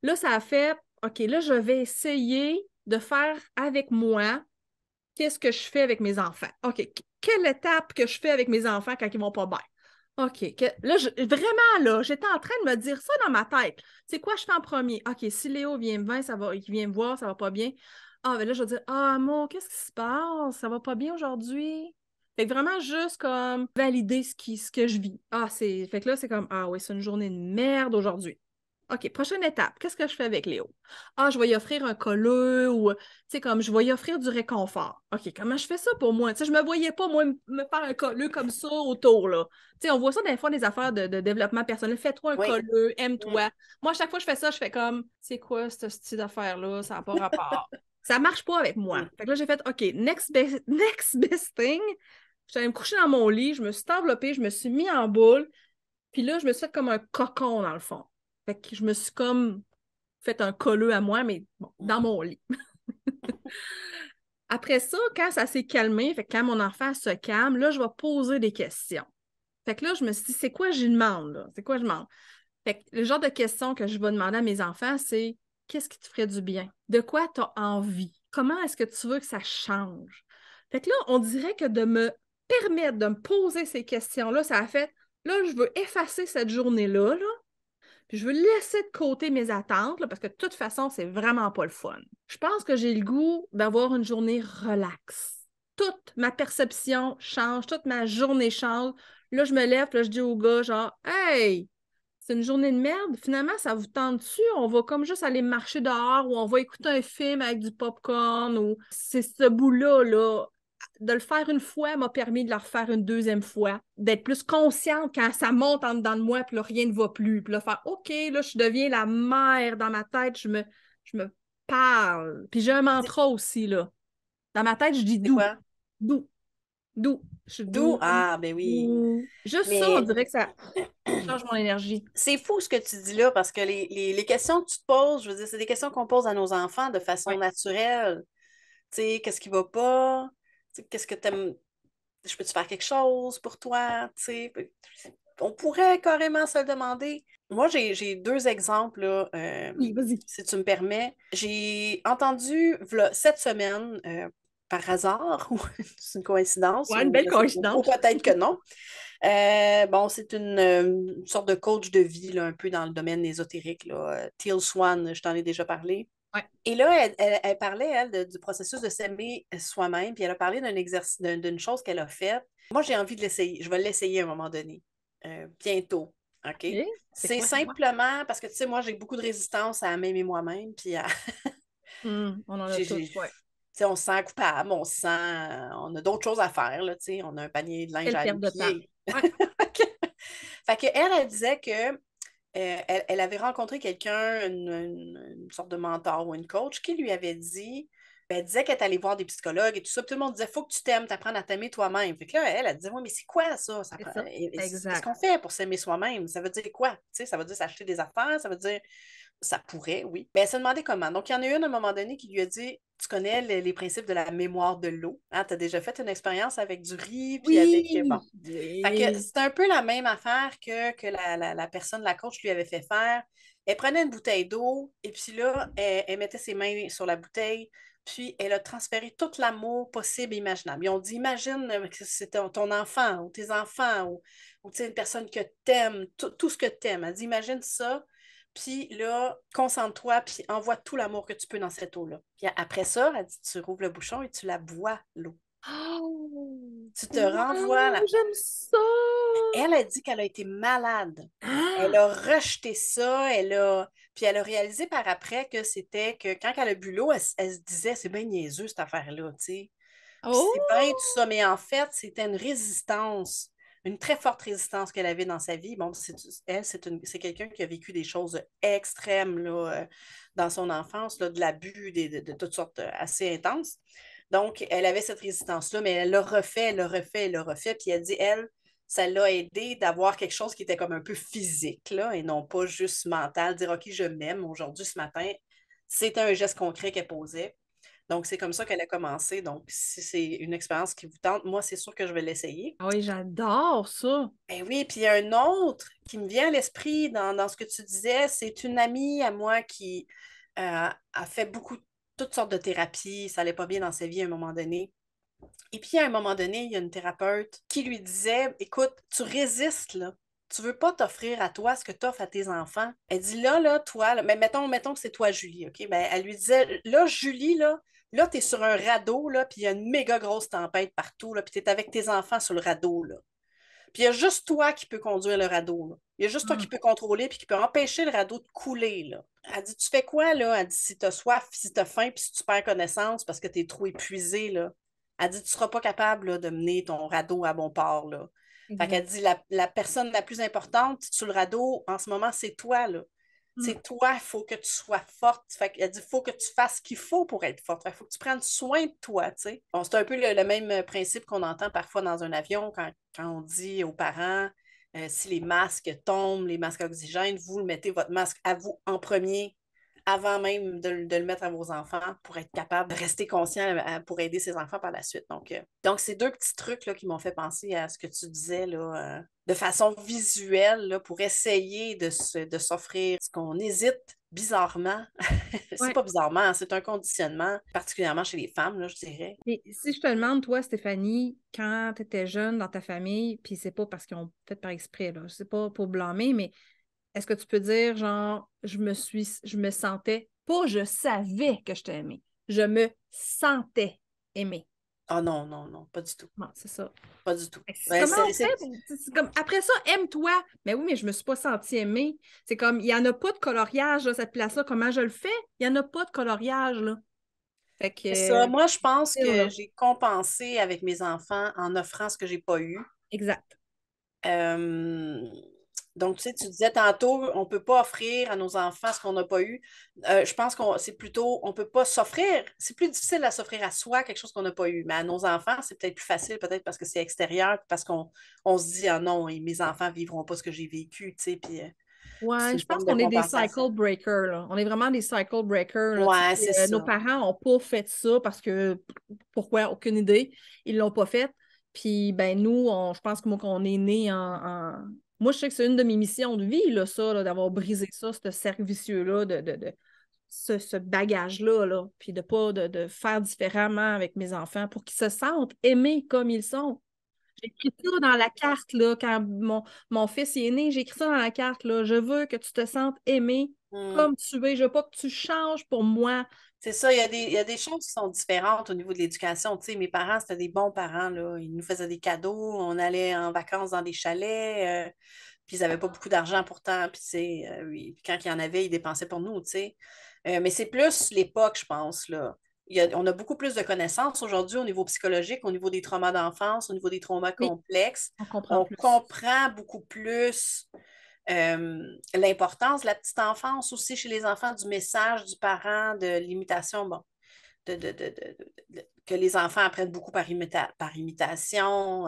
là, ça a fait, OK, là, je vais essayer de faire avec moi qu'est-ce que je fais avec mes enfants. OK, quelle étape que je fais avec mes enfants quand ils vont pas bien. OK, là, vraiment, là, j'étais en train de me dire ça dans ma tête. C'est quoi je fais en premier? OK, si Léo vient il vient me voir, ça va pas bien. Ah, ben là, je vais dire, ah, mon, qu'est-ce qui se passe? Ça va pas bien aujourd'hui? Fait que vraiment juste comme valider ce que je vis. Fait que là, c'est comme, ah oui, c'est une journée de merde aujourd'hui. OK, prochaine étape. Qu'est-ce que je fais avec Léo? Ah, je vais y offrir un colleux ou, tu sais, comme je vais y offrir du réconfort. OK, comment je fais ça pour moi? Tu sais, je me voyais pas, moi, me faire un colleux comme ça autour, là. Tu sais, on voit ça des fois des affaires de développement personnel. Fais-toi un Oui. colleux, aime-toi. Moi, à chaque fois que je fais ça, je fais comme, c'est quoi ce style d'affaire-là? Ça n'a pas rapport. Ça marche pas avec moi. Fait que là, j'ai fait, OK, next best thing. J'allais me coucher dans mon lit, je me suis enveloppée, je me suis mis en boule, puis là, je me suis fait comme un cocon dans le fond. Fait que je me suis comme fait un colleux à moi, mais bon, dans mon lit. Après ça, quand ça s'est calmé, fait que quand mon enfant se calme, là, je vais poser des questions. Fait que là, je me suis dit, c'est quoi je demande, là? C'est quoi je demande? Fait que le genre de questions que je vais demander à mes enfants, c'est qu'est-ce qui te ferait du bien? De quoi tu as envie? Comment est-ce que tu veux que ça change? Fait que là, on dirait que de me permettre de me poser ces questions-là, ça a fait, là, je veux effacer cette journée-là, là, puis je veux laisser de côté mes attentes, là, parce que de toute façon, c'est vraiment pas le fun. Je pense que j'ai le goût d'avoir une journée relaxe. Toute ma perception change, toute ma journée change. Là, je me lève, puis là, je dis au gars, genre, hey, c'est une journée de merde. Finalement, ça vous tente-tu? On va comme juste aller marcher dehors ou on va écouter un film avec du popcorn ou c'est ce bout-là, là. De le faire une fois m'a permis de le refaire une deuxième fois, d'être plus consciente quand ça monte en dedans de moi, puis là, rien ne va plus. Puis là, faire OK, là, je deviens la mère dans ma tête, je me parle. Puis j'ai un mantra aussi, là. Dans ma tête, je dis C'est doux, quoi? doux, doux. Je suis D'où? doux, Ah, ben oui. doux. Juste ça, on Mais dirait que ça change mon énergie. c'est fou ce que tu dis là, parce que les questions que tu te poses, je veux dire, c'est des questions qu'on pose à nos enfants de façon Ouais. naturelle. Tu sais, qu'est-ce qui va pas? Tu sais, qu'est-ce que t'aimes? Je peux-tu faire quelque chose pour toi? Tu sais, on pourrait carrément se le demander. Moi, j'ai deux exemples, là, Oui, vas-y. si tu me permets. J'ai entendu cette semaine, par hasard, ou c'est une coïncidence, Ouais, une ou belle je sais pas, ou coïncidence. peut-être que non. Bon, c'est une sorte de coach de vie, là, un peu dans le domaine ésotérique, là. Teal Swan, je t'en ai déjà parlé. Ouais. Et là, elle parlait, elle, du processus de s'aimer soi-même, puis elle a parlé d'un exercice, d'une chose qu'elle a faite. Moi, j'ai envie de l'essayer. Je vais l'essayer à un moment donné, bientôt. OK? OK. C'est C'est quoi? simplement parce que, tu sais, moi, j'ai beaucoup de résistance à m'aimer moi-même, puis à. On en a j'ai, toutes, ouais. tu sais, on se sent coupable, on a d'autres choses à faire, là, tu sais, on a un panier de linge Quelle à perte de temps. plier. Ouais. Fait que elle disait que elle avait rencontré quelqu'un, une sorte de mentor ou une coach, qui lui avait dit, ben, elle disait qu'elle est allée voir des psychologues et tout ça, puis tout le monde disait, faut que tu t'aimes, t'apprennes à t'aimer toi-même. Fait que là, elle disait, oui, mais c'est quoi ça? C'est ça. Qu'est-ce Exact. qu'on fait pour s'aimer soi-même? Ça veut dire quoi? Tu sais, ça veut dire s'acheter des affaires, ça veut dire Ça pourrait, oui. Mais elle se demandait comment. Donc, il y en a une à un moment donné qui lui a dit, tu connais les principes de la mémoire de l'eau. Hein? Tu as déjà fait une expérience avec du riz, puis avec... Bon. Oui, Fait que oui. c'est un peu la même affaire que la personne, la coach, lui avait fait faire. Elle prenait une bouteille d'eau, et puis là, elle mettait ses mains sur la bouteille, puis elle a transféré tout l'amour possible et imaginable. Ils ont dit, imagine que c'est ton enfant, ou tes enfants, ou une personne que t'aimes, tout ce que t'aimes. Elle dit, imagine ça, puis là, concentre-toi, puis envoie tout l'amour que tu peux dans cette eau-là. Puis après ça, elle dit, tu rouvres le bouchon et tu la bois, l'eau. Oh, Tu te renvoies wow, la... j'aime ça! Elle a dit qu'elle a été malade. Elle Ah! a rejeté ça, puis elle a réalisé par après que c'était que quand elle a bu l'eau, elle se disait, c'est bien niaiseux cette affaire-là, tu sais. Puis c'est bien tout Oh! ça, mais en fait, c'était une résistance, une très forte résistance qu'elle avait dans sa vie. Bon, elle, c'est quelqu'un qui a vécu des choses extrêmes là, dans son enfance, là, de l'abus, de toutes sortes assez intenses. Donc, elle avait cette résistance-là, mais elle l'a refait, elle l'a refait, elle l'a refait. Puis elle dit, elle, ça l'a aidé d'avoir quelque chose qui était comme un peu physique, là, et non pas juste mental. Dire, OK, je m'aime aujourd'hui, ce matin. C'était un geste concret qu'elle posait. Donc, c'est comme ça qu'elle a commencé. Donc, si c'est une expérience qui vous tente, moi, c'est sûr que je vais l'essayer. Ah oui, j'adore ça. Ben oui, puis il y a un autre qui me vient à l'esprit dans ce que tu disais. C'est une amie à moi qui a fait toutes sortes de thérapies. Ça allait pas bien dans sa vie à un moment donné. Et puis, à un moment donné, il y a une thérapeute qui lui disait, écoute, tu résistes, là. Tu veux pas t'offrir à toi ce que tu offres à tes enfants. Elle dit, là, toi, là, mais mettons que c'est toi, Julie, OK? Ben, elle lui disait, là, Julie, là, tu es sur un radeau, là, puis il y a une méga grosse tempête partout, là, puis tu es avec tes enfants sur le radeau, là. Puis il y a juste toi qui peux conduire le radeau, là. Il y a juste toi qui Hum. peux contrôler, puis qui peut empêcher le radeau de couler, là. Elle dit, tu fais quoi, là? Elle dit, si tu as soif, si tu as faim, puis si tu perds connaissance parce que tu es trop épuisé, là. Elle dit, tu ne seras pas capable là, de mener ton radeau à bon port, là. Fait qu'elle Exact. dit, la personne la plus importante sur le radeau, en ce moment, c'est toi, là. Hum. C'est toi, il faut que tu sois forte. Fait qu'elle dit, il faut que tu fasses ce qu'il faut pour être forte. Il faut que tu prennes soin de toi, tu sais. Bon, c'est un peu le même principe qu'on entend parfois dans un avion quand on dit aux parents, si les masques tombent, les masques à oxygène, vous mettez votre masque à vous en premier avant même de le mettre à vos enfants pour être capable de rester conscient pour aider ses enfants par la suite. Donc c'est deux petits trucs là, qui m'ont fait penser à ce que tu disais là, de façon visuelle là, pour essayer de s'offrir ce qu'on hésite bizarrement. C'est Ouais. pas bizarrement, hein, c'est un conditionnement, particulièrement chez les femmes, là, je dirais. Et si je te demande, toi, Stéphanie, quand tu étais jeune dans ta famille, puis c'est pas parce qu'ils ont fait par exprès, là, c'est pas pour blâmer, mais est-ce que tu peux dire, genre, je me sentais, pas je savais que je t'aimais, je me sentais aimée. Ah non, non, non, pas du tout. Non, c'est ça. Pas du tout. Fait que Ben, comment on fait? C'est comme, après ça, aime-toi. Mais oui, mais je me suis pas sentie aimée. C'est comme, il n'y en a pas de coloriage, là, cette place-là. Comment je le fais? Il n'y en a pas de coloriage, là. Fait c'est ça. que, Moi, je pense dire, que là. j'ai compensé avec mes enfants en offrant ce que j'ai pas eu. Exact. Euh, donc, tu sais, tu disais tantôt, on ne peut pas offrir à nos enfants ce qu'on n'a pas eu. Je pense qu'on c'est plutôt, on ne peut pas s'offrir. C'est plus difficile à s'offrir à soi quelque chose qu'on n'a pas eu. Mais à nos enfants, c'est peut-être plus facile, peut-être parce que c'est extérieur, parce qu'on se dit, ah non, et mes enfants ne vivront pas ce que j'ai vécu, tu sais, puis c'est Ouais, une je pense forme de qu'on est des compensation. cycle breakers, là. On est vraiment des cycle breakers, là. Tu Ouais, c'est sais, nos ça. parents n'ont pas fait ça parce que, pourquoi? Aucune idée. Ils l'ont pas fait. Puis, ben, nous, je pense que moi, qu'on est né Moi, je sais que c'est une de mes missions de vie, là, ça, là, d'avoir brisé ça, ce cercle vicieux-là, ce bagage-là, là. Puis de pas de faire différemment avec mes enfants pour qu'ils se sentent aimés comme ils sont. J'ai écrit ça dans la carte, là, quand mon fils est né, j'ai écrit ça dans la carte, là. Je veux que tu te sentes aimé Hmm. comme tu es. Je veux pas que tu changes pour moi. C'est ça, il y a des choses qui sont différentes au niveau de l'éducation. Tu sais, mes parents, c'était des bons parents, là. Ils nous faisaient des cadeaux, on allait en vacances dans des chalets, puis ils n'avaient pas beaucoup d'argent pourtant, puis, tu sais, puis quand il y en avait, ils dépensaient pour nous, tu sais. Mais c'est plus l'époque, je pense, là. On a beaucoup plus de connaissances aujourd'hui au niveau psychologique, au niveau des traumas d'enfance, au niveau des traumas Oui, complexes. on comprend On plus. comprend beaucoup plus l'importance de la petite enfance aussi chez les enfants, du message du parent, de l'imitation, bon, que les enfants apprennent beaucoup par imitation.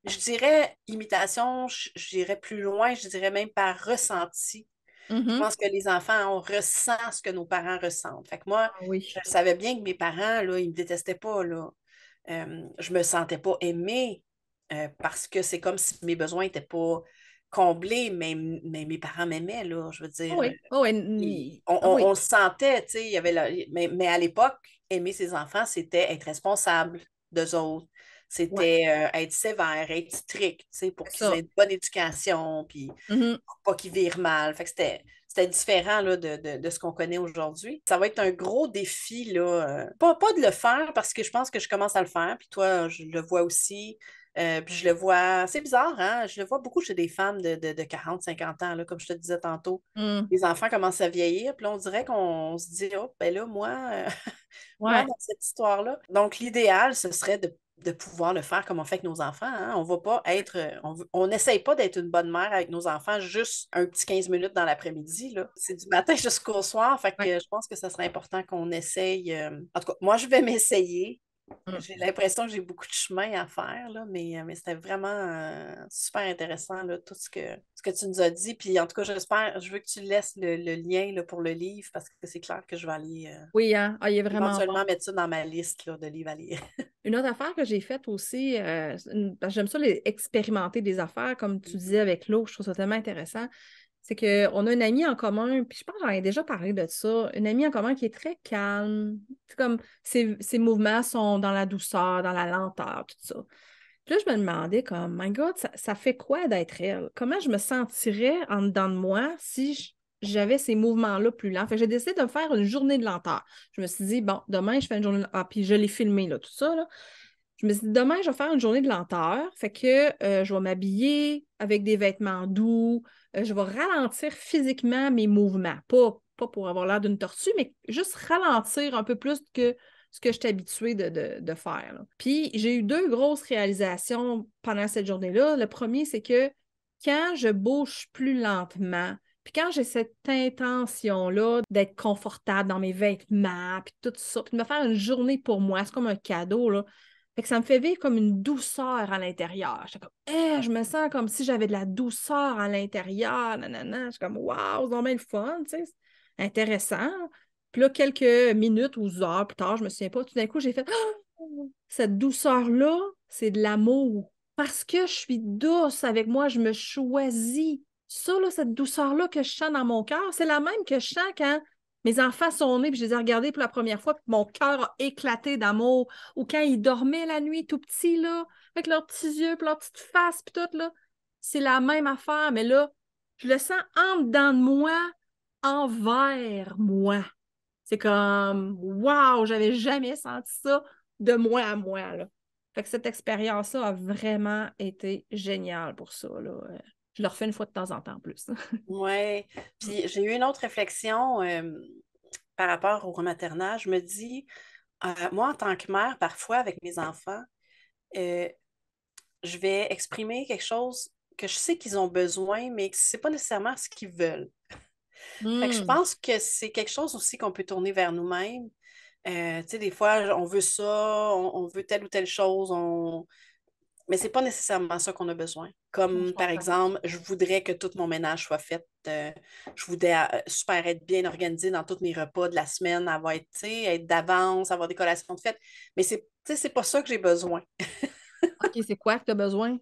Je dirais imitation, je dirais plus loin, je dirais même par ressenti. Je Mhm. pense que les enfants, on ressent ce que nos parents ressentent. Fait que moi, Ah oui. je savais bien que mes parents, là, ils me détestaient pas, là. Je me sentais pas aimée parce que c'est comme si mes besoins n'étaient pas comblés, mais mes parents m'aimaient, là. Je veux Ah dire, oui. Ah oui. Ah on oui. le sentait, tu sais, il y avait mais à l'époque, aimer ses enfants, c'était être responsable d'eux autres. Ouais, C'était être sévère, être strict, tu sais, pour c'est qu'ils aient ça. une bonne éducation, puis Mhm. pour pas qu'ils virent mal. Fait que c'était différent là, de ce qu'on connaît aujourd'hui. Ça va être un gros défi, là. Pas de le faire parce que je pense que je commence à le faire, puis toi, je le vois aussi. Puis je le vois, c'est bizarre, hein? Je le vois beaucoup chez des femmes de 40, 50 ans, là, comme je te disais tantôt. Mm. Les enfants commencent à vieillir, puis là, on dirait qu'on se dit, oh, ben là, moi, moi, Ouais. dans cette histoire-là. Donc, l'idéal, ce serait de pouvoir le faire comme on fait avec nos enfants. Hein. On va pas être, on n'essaye pas d'être une bonne mère avec nos enfants juste un petit 15 minutes dans l'après-midi, là. C'est du matin jusqu'au soir. Fait Ouais. que je pense que ça serait important qu'on essaye. En tout cas, moi, je vais m'essayer. Mm. J'ai l'impression que j'ai beaucoup de chemin à faire, là, mais c'était vraiment super intéressant, là, tout ce que tu nous as dit. Puis en tout cas, je veux que tu laisses le lien là, pour le livre parce que c'est clair que je vais aller Oui, hein? Ah, il est vraiment bon. éventuellement mettre ça dans ma liste là, de livres à lire. Une autre affaire que j'ai faite aussi, parce que j'aime ça expérimenter des affaires, comme tu disais avec l'eau, je trouve ça tellement intéressant. C'est qu'on a une amie en commun, puis je pense que j'en ai déjà parlé de ça, une amie en commun qui est très calme. C'est comme ses mouvements sont dans la douceur, dans la lenteur, tout ça. Puis là, je me demandais comme, my God, ça fait quoi d'être elle? Comment je me sentirais en dedans de moi si j'avais ces mouvements-là plus lents? Fait que j'ai décidé de me faire une journée de lenteur. Je me suis dit, bon, demain, je fais une journée de lenteur. Ah, puis je l'ai filmé, là, tout ça, là. Je me suis dit, demain, je vais faire une journée de lenteur. Fait que je vais m'habiller avec des vêtements doux. Je vais ralentir physiquement mes mouvements. Pas pour avoir l'air d'une tortue, mais juste ralentir un peu plus que ce que je suis habituée de faire, là. Puis j'ai eu deux grosses réalisations pendant cette journée-là. Le premier, c'est que quand je bouge plus lentement, puis quand j'ai cette intention-là d'être confortable dans mes vêtements, puis tout ça, puis de me faire une journée pour moi, c'est comme un cadeau, là. Fait que ça me fait vivre comme une douceur à l'intérieur. J'étais comme, je me sens comme si j'avais de la douceur à l'intérieur, nanana. Je suis comme, waouh, c'est vraiment le fun, tu sais, c'est intéressant. Puis là, quelques minutes ou heures plus tard, je me souviens pas, tout d'un coup, j'ai fait, cette douceur-là, c'est de l'amour. Parce que je suis douce avec moi, je me choisis. Ça, là, cette douceur-là que je sens dans mon cœur, c'est la même que je sens quand mes enfants sont nés, puis je les ai regardés pour la première fois, puis mon cœur a éclaté d'amour. Ou quand ils dormaient la nuit tout petits, là, avec leurs petits yeux, puis leurs petites faces, puis tout, là. C'est la même affaire, mais là, je le sens en dedans de moi, envers moi. C'est comme, waouh, j'avais jamais senti ça de moi à moi, là. Fait que cette expérience-là a vraiment été géniale pour ça, là. Je le refais une fois de temps en temps en plus. Oui. Puis j'ai eu une autre réflexion par rapport au rematernage. Je me dis, moi, en tant que mère, parfois, avec mes enfants, euh, je vais exprimer quelque chose que je sais qu'ils ont besoin, mais que c'est pas nécessairement ce qu'ils veulent. Fait que je Hmm. pense que c'est quelque chose aussi qu'on peut tourner vers nous-mêmes. Tu sais, des fois, on veut ça, on veut telle ou telle chose, mais c'est pas nécessairement ça qu'on a besoin. Je Comme par comprends. exemple, je voudrais que tout mon ménage soit fait. Je voudrais super être bien organisée dans tous mes repas de la semaine, avoir être, tu sais, être d'avance, avoir des collations de fête. Mais c'est, tu sais, c'est pas ça que j'ai besoin. OK, c'est quoi que tu as besoin?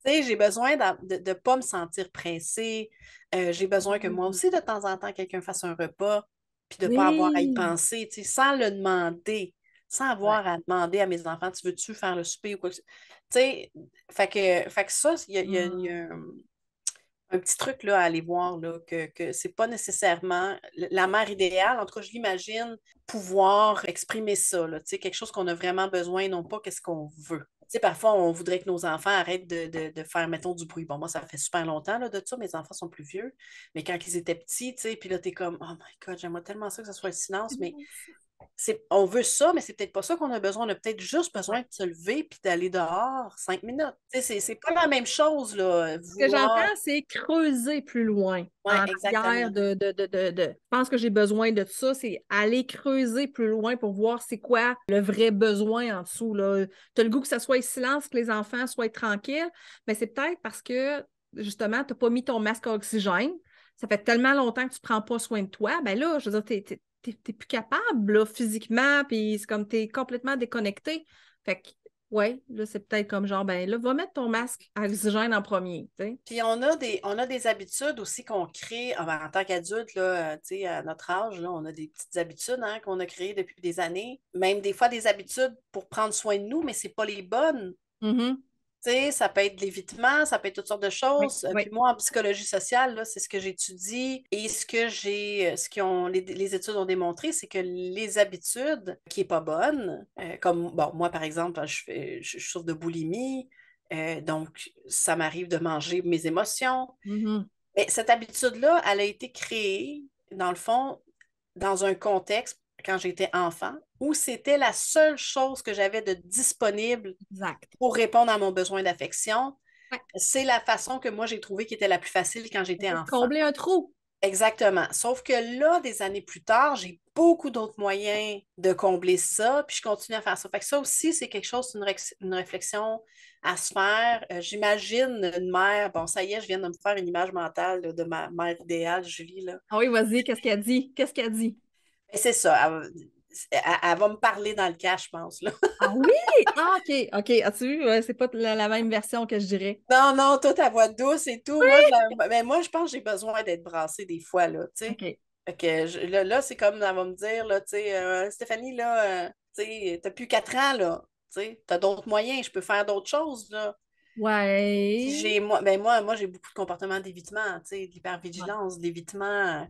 Tu sais, j'ai besoin de ne pas me sentir pressée. J'ai besoin que moi Hmm. aussi, de temps en temps, quelqu'un fasse un repas, puis de ne pas avoir à y Oui. penser, tu sais, sans le demander, sans Ouais. avoir à demander à mes enfants, tu veux-tu faire le souper ou quoi que ce soit. Tu sais, fait que ça, il y a un petit truc là, à aller voir, là, que c'est pas nécessairement la mère idéale. En tout cas, je l'imagine pouvoir exprimer ça, là, tu sais, quelque chose qu'on a vraiment besoin, non pas qu'est-ce qu'on veut. Tu sais, parfois, on voudrait que nos enfants arrêtent de faire, mettons, du bruit. Bon, moi, ça fait super longtemps là, de ça. Mes enfants sont plus vieux. Mais quand ils étaient petits, tu sais, puis là, t'es comme, oh my God, j'aimerais tellement ça que ce soit le silence. Mais on veut ça, mais c'est peut-être pas ça qu'on a besoin. On a peut-être juste besoin Ouais. de se lever puis d'aller dehors 5 minutes. Tu sais, c'est pas la même chose, là, Ce que j'entends, vouloir. c'est creuser plus loin Oui, en arrière exactement. Je pense que j'ai besoin de ça, c'est aller creuser plus loin pour voir c'est quoi le vrai besoin en dessous, là. Tu as le goût que ça soit silence, que les enfants soient tranquilles, mais c'est peut-être parce que, justement, tu n'as pas mis ton masque à oxygène. ça fait tellement longtemps que tu prends pas soin de toi, ben là, je veux dire, t'es plus capable, là, physiquement, puis c'est comme t'es complètement déconnecté. Fait que, ouais, là, c'est peut-être comme genre, ben là, va mettre ton masque à oxygène en premier, tu sais. Puis on a des habitudes aussi qu'on crée en tant qu'adulte, là, tu sais, à notre âge, là, on a des petites habitudes hein, qu'on a créées depuis des années. Même des fois des habitudes pour prendre soin de nous, mais c'est pas les bonnes. Mhm. Tu sais, ça peut être de l'évitement, ça peut être toutes sortes de Oui, choses. Puis oui, moi, en psychologie sociale, là, c'est ce que j'étudie et les études ont démontré, c'est que les habitudes qui n'est pas bonne, comme bon, moi par exemple, je souffre de boulimie, donc ça m'arrive de manger mes émotions. mhm, Mais cette habitude-là, elle a été créée, dans le fond, dans un contexte, quand j'étais enfant, où c'était la seule chose que j'avais de disponible exact. pour répondre à mon besoin d'affection. Ouais. C'est la façon que moi j'ai trouvé qui était la plus facile quand j'étais enfant. Combler un trou. Exactement. Sauf que là, des années plus tard, j'ai beaucoup d'autres moyens de combler ça, puis je continue à faire ça. Fait que ça aussi, c'est quelque chose, une réflexion à se faire. J'imagine une mère, bon, ça y est, je viens de me faire une image mentale là, de ma mère idéale, Julie, là. Ah oui, vas-y, qu'est-ce qu'elle dit? Qu'est-ce qu'elle dit? Et c'est ça, elle va me parler dans le cas, je pense, là. Ah oui? Ah, OK, OK. As-tu vu? Ouais, c'est pas la même version que je dirais. Non, non, toi, ta voix douce et tout. Mais moi, je pense que j'ai besoin d'être brassée des fois, là, tu sais. OK. Fait que là, c'est comme, elle va me dire, là, tu sais, Stéphanie, là, tu sais, t'as plus 4 ans, là. Tu sais, t'as d'autres moyens, je peux faire d'autres choses, là. Si Ouais. moi, j'ai beaucoup de comportements d'évitement, tu sais, de Ouais. l'hypervigilance, d'évitement.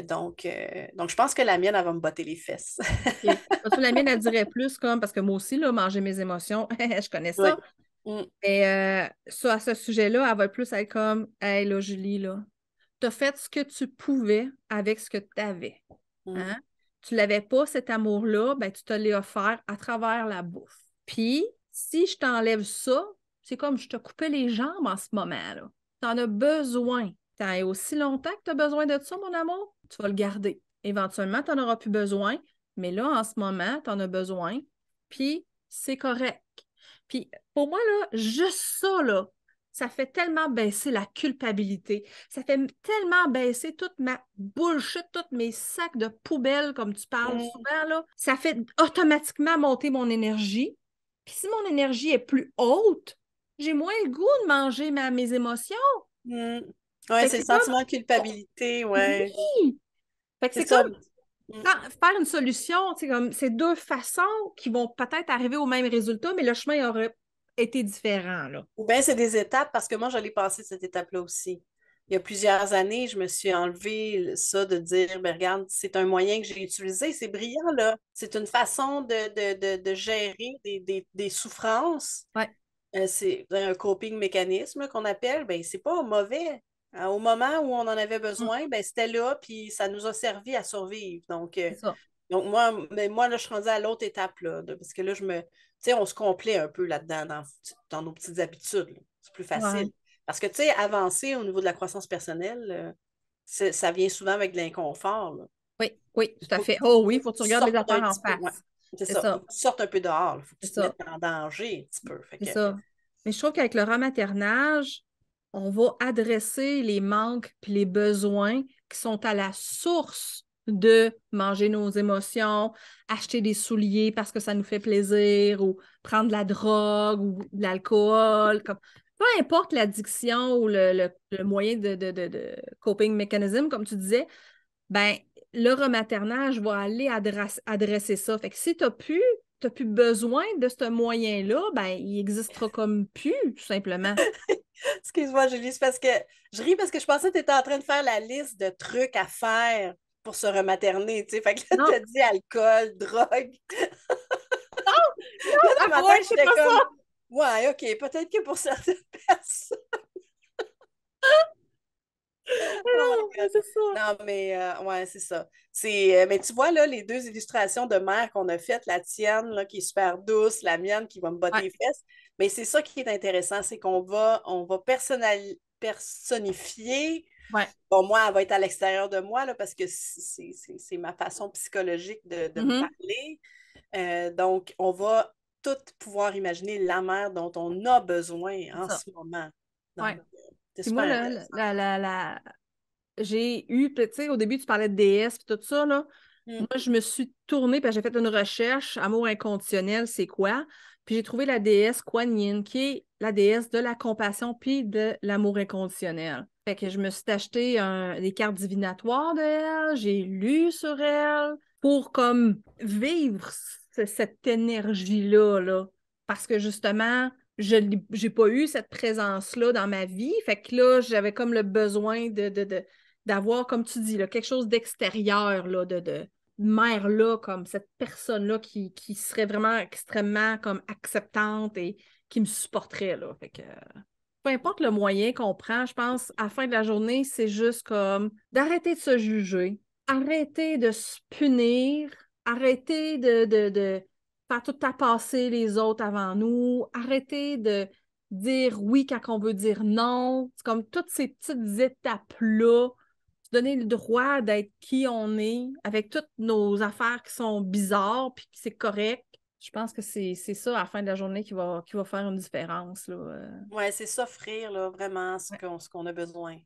Donc, je pense que la mienne, elle va me botter les fesses. OK. Parce que la mienne, elle dirait plus comme, parce que moi aussi, là, manger mes émotions, je connais Oui. ça. Et ça, à ce sujet-là, elle va plus être comme, hey, là, Julie, là, t'as fait ce que tu pouvais avec ce que tu avais. Mm. Hein? Tu l'avais pas, cet amour-là, ben, tu te l'as offert à travers la bouffe. Puis, si je t'enlève ça, c'est comme je te coupais les jambes en ce moment-là. Tu en as besoin. Tant et aussi longtemps que tu as besoin de ça, mon amour, tu vas le garder. Éventuellement, tu n'en auras plus besoin, mais là, en ce moment, tu en as besoin, puis c'est correct. Puis, pour moi, là, juste ça, là, ça fait tellement baisser la culpabilité. Ça fait tellement baisser toute ma bullshit, tous mes sacs de poubelle, comme tu parles Mm. souvent, là. Ça fait automatiquement monter mon énergie. Puis si mon énergie est plus haute, j'ai moins le goût de manger mes émotions. Mm. Ouais, Fait que c'est le c'est comme, sentiment de culpabilité, ouais. oui! Fait que C'est c'est ça. comme, Mm. faire une solution, c'est comme, c'est deux façons qui vont peut-être arriver au même résultat, mais le chemin aurait été différent, là. Ou bien c'est des étapes, parce que moi, je l'ai passé cette étape-là aussi. Il y a plusieurs années, je me suis enlevé ça de dire, ben, regarde, c'est un moyen que j'ai utilisé, c'est brillant, là. C'est une façon de gérer des souffrances. Ouais, C'est un coping mécanisme là, qu'on appelle, ben, c'est pas mauvais. Au moment où on en avait mm, besoin, ben, c'était là, puis ça nous a servi à survivre. c'est ça. Donc moi, là, je suis rendue à l'autre étape, là, parce que là, tu sais, on se complaît un peu là-dedans, dans nos petites habitudes, là. C'est plus Ouais. facile. Parce que, tu sais, avancer au niveau de la croissance personnelle, ça vient souvent avec de l'inconfort, là. Oui, oui, tout à Faut, fait. Oh oui, il faut faut que que tu tu regardes les sortes un affaires en petit peu, ouais. face. C'est C'est ça. Faut ça, que tu sortes un peu dehors, il faut que c'est tu te mettes ça, en danger un petit peu. Fait c'est que, ça. Mais je trouve qu'avec le rematernage, on va adresser les manques puis les besoins qui sont à la source de manger nos émotions, acheter des souliers parce que ça nous fait plaisir, ou prendre de la drogue ou de l'alcool. Peu importe l'addiction ou le moyen de coping mechanism, comme tu disais, ben, le rematernage va aller adresser ça. Fait que si tu n'as plus besoin de ce moyen-là, ben, il n'existera comme plus, tout simplement. excuse-moi, Julie, c'est parce que je ris parce que je pensais que tu étais en train de faire la liste de trucs à faire pour se rematerner, tu sais. Fait que là, tu Non, as dit alcool, drogue. Là, non, dans ma avouez tête, que c'est j'étais pas comme, ça. ouais, OK, peut-être que pour certaines personnes. Oh my Non, God. c'est ça. Non, mais ouais, c'est ça. Mais tu vois, là, les deux illustrations de mère qu'on a faites, la tienne, là, qui est super douce, la mienne, qui va me botter Ouais, les fesses, mais c'est ça qui est intéressant, c'est qu'on va personnifier. ouais. Bon, moi, elle va être à l'extérieur de moi, là, parce que c'est ma façon psychologique de me Mhm. parler. Donc, on va tout pouvoir imaginer la mère dont on a besoin C'est en ça. ce moment. Ouais. Donc, c'est Puis moi, super là, intéressant. j'ai eu, tu sais, au début, tu parlais de déesse et tout ça, là. Moi, je me suis tournée, puis j'ai fait une recherche, amour inconditionnel, c'est quoi? Puis j'ai trouvé la déesse Kuan Yin, qui est la déesse de la compassion puis de l'amour inconditionnel. Fait que je me suis acheté des cartes divinatoires d'elle, j'ai lu sur elle pour comme vivre cette énergie-là, là. Parce que justement, j'ai pas eu cette présence-là dans ma vie. Fait que là, j'avais comme le besoin d'avoir, comme tu dis, là, quelque chose d'extérieur, là, de mère-là, comme cette personne-là qui serait vraiment extrêmement comme acceptante et qui me supporterait, là. Fait que peu importe le moyen qu'on prend, je pense, à la fin de la journée, c'est juste comme d'arrêter de se juger, arrêter de se punir, arrêter de faire tout tapasser les autres avant nous, arrêter de dire oui quand on veut dire non. C'est comme toutes ces petites étapes-là, se donner le droit d'être qui on est, avec toutes nos affaires qui sont bizarres, puis que c'est correct. Je pense que c'est ça, à la fin de la journée, qui va faire une différence, là. Oui, c'est s'offrir, là, vraiment ce qu'on a besoin.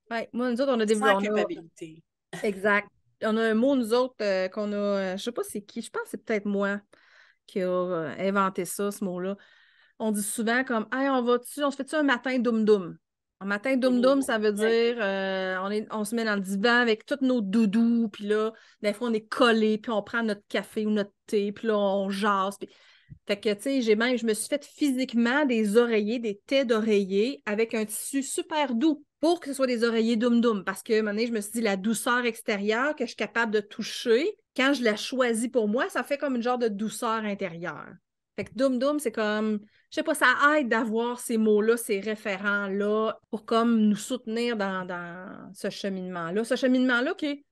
Ouais, moi, nous autres, on a Sans développé... culpabilité. Exact. On a un mot, nous autres, qu'on a... je sais pas c'est qui, je pense que c'est peut-être moi qui a inventé ça, ce mot-là. On dit souvent comme « Hey, on se fait-tu un matin doum-doum? » Un matin doum-doum, ça veut dire on se met dans le divan avec tous nos doudous, puis là, des fois, on est collés, puis on prend notre café ou notre thé, puis là, on jase. Puis... Fait que, tu sais, je me suis fait physiquement des oreillers, des têtes d'oreillers avec un tissu super doux pour que ce soit des oreillers doum-doum. Parce que, à un moment donné, je me suis dit, la douceur extérieure que je suis capable de toucher, quand je la choisis pour moi, ça fait comme une genre de douceur intérieure. Fait que doum-doum, c'est comme, je sais pas, ça aide d'avoir ces mots-là, ces référents-là pour comme nous soutenir dans ce cheminement-là. Ce cheminement-là qui,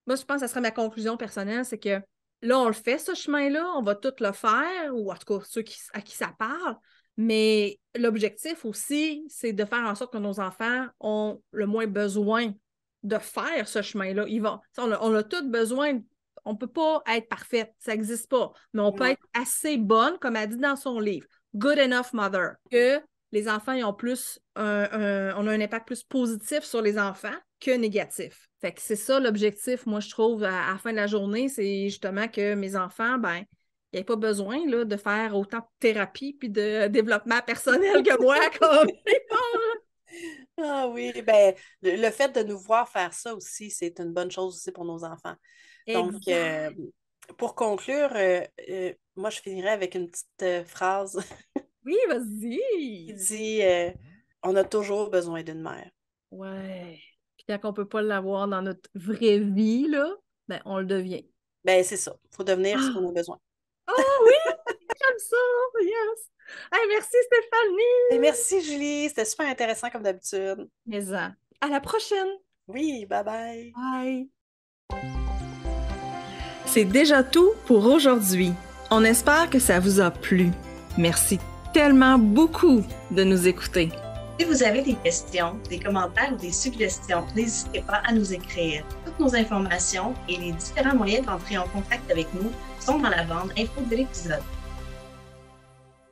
moi, je pense que ça serait ma conclusion personnelle, c'est que là, on le fait, ce chemin-là, on va tout le faire, ou en tout cas, ceux à qui ça parle, mais l'objectif aussi, c'est de faire en sorte que nos enfants ont le moins besoin de faire ce chemin-là. On a tous besoin, on ne peut pas être parfaite, ça n'existe pas, mais on peut être assez bonne, comme elle dit dans son livre, Good Enough Mother, que les enfants ils ont on a un impact plus positif sur les enfants que négatif. Fait que c'est ça l'objectif, moi, je trouve, à la fin de la journée, c'est justement que mes enfants, ben, il n'y a pas besoin là, de faire autant de thérapie puis de développement personnel que moi, comme Ah oui, ben, le fait de nous voir faire ça aussi, c'est une bonne chose aussi pour nos enfants. Donc, pour conclure, moi, je finirai avec une petite phrase. Oui, vas-y! Qui dit on a toujours besoin d'une mère. Ouais. Puis quand on ne peut pas l'avoir dans notre vraie vie, là, ben, on le devient. Ben, c'est ça. Il faut devenir ce qu'on a besoin. Oh oui! J'aime ça! Yes! Hey, merci Stéphanie! Et merci Julie, c'était super intéressant comme d'habitude. Mais à la prochaine! Oui, bye bye! Bye! C'est déjà tout pour aujourd'hui. On espère que ça vous a plu. Merci tellement beaucoup de nous écouter. Si vous avez des questions, des commentaires ou des suggestions, n'hésitez pas à nous écrire. Toutes nos informations et les différents moyens d'entrer en contact avec nous sont dans la bande info de l'épisode.